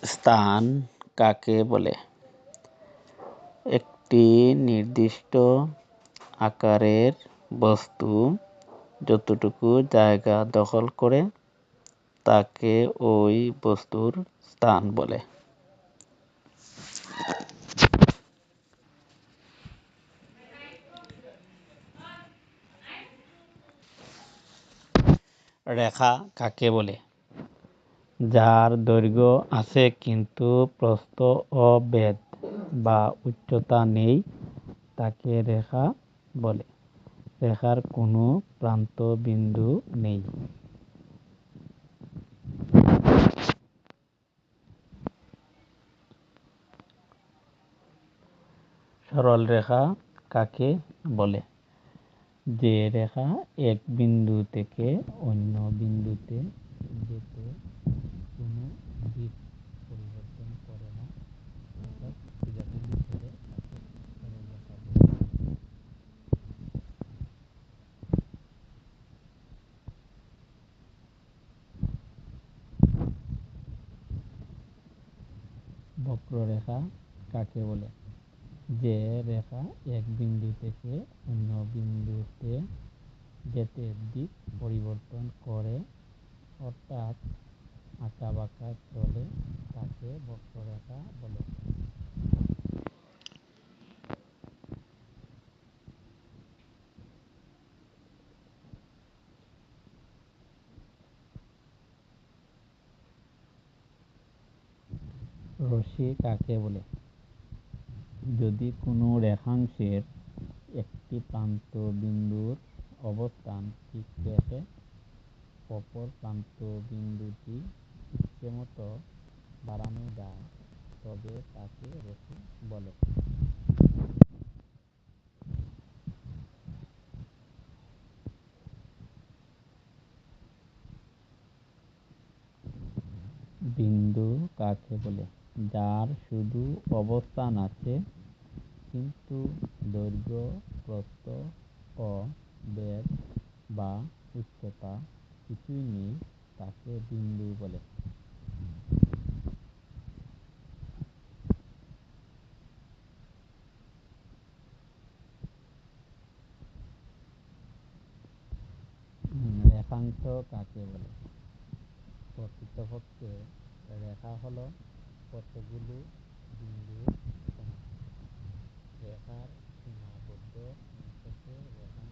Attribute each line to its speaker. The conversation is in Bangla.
Speaker 1: স্থান কাকে বলে? একটি নির্দিষ্ট আকারের বস্তু যতটুকু জায়গা দখল করে তাকে ওই বস্তুর স্থান বলে। রেখা কাকে বলে? যার দৈর্ঘ্য আছে কিন্তু প্রস্থ ও বেধ বা উচ্চতা নেই তাকে রেখা বলে। রেখার কোনো প্রান্ত বিন্দু নেই। সরল রেখা কাকে বলে? যে রেখা এক বিন্দু থেকে অন্য বিন্দুতে যেতে কোনো দিক পরিবর্তন করে না, অর্থাৎ সোজাসুজি চলে, তাকে সরল রেখা বলে। বক্ররেখা কাকে বলে? যে রেখা এক বিন্দু থেকে অন্য বিন্দুতে যেতে দিক পরিবর্তন করে, অর্থাৎ আঁকাবাঁকা চলে, তাকে বক্ররেখা বলে। রশ্মি কাকে বলে? যদি কোনো রেখাংশের একটি প্রান্ত বিন্দুর অবস্থান ঠিক রেখে অপর প্রান্ত বিন্দুটি ইচ্ছেমতো বাড়ানো যায় তবে তাকে রশ্মি বলে। বিন্দু কাকে বলে? যার শুধু অবস্থান আছে কিন্তু দৈর্ঘ্য, প্রস্থ ও বেধ বা উচ্চতা কিছুই নেই তাকে বিন্দু বলে। রেখাংশ কাকে বলে? প্রকৃতপক্ষে রেখা হলো কতগুলো বিন্দুর সমষ্টি। রেখার সীমাবদ্ধ অংশকে রেখাংশ